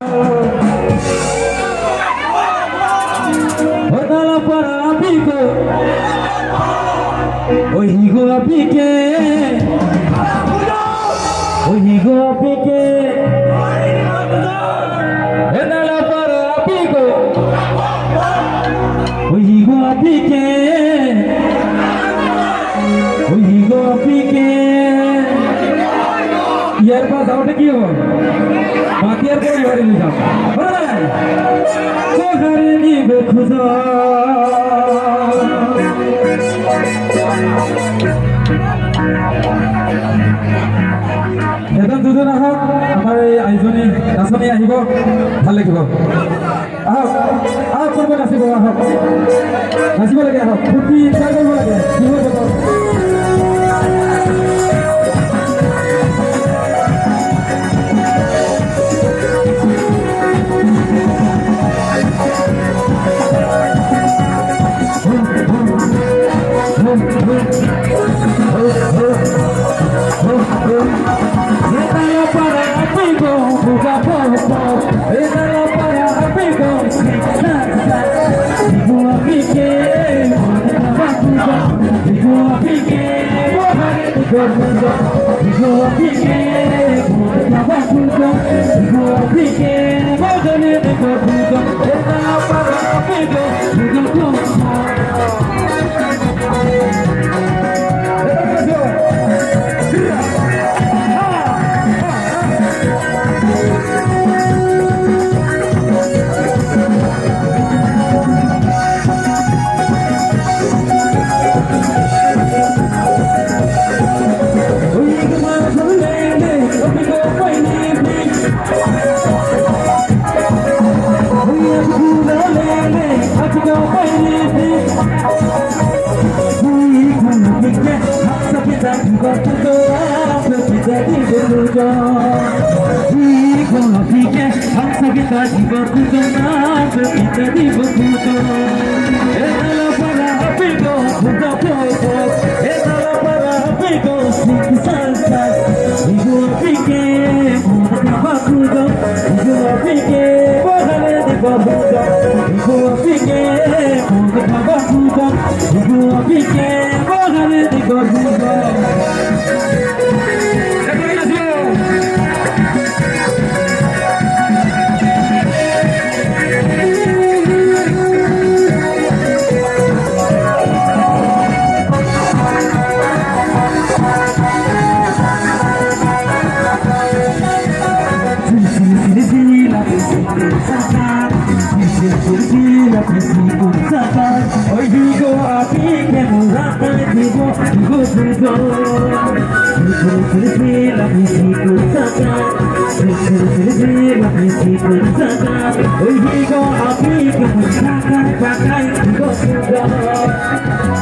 Hodala para amigo, ohigo apike, ohigo apike. Hodala para amigo, ohigo apike, ohigo apike. यार pass out की हो बाकी यार कोई और नहीं था तो घरे नहीं बेखुदा এজন দুজন আহক আমাৰ এই আইজনী নাচনী আহিব ভাল লাগিব আহক আহক কৰিব নাচিব আহক নাচিব লাগে আহক ফূৰ্তি ইচ্ছা কৰিব লাগে বিহুৰ বতৰ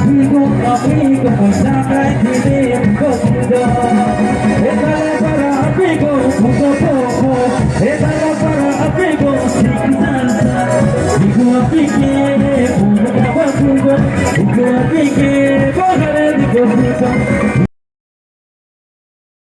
We go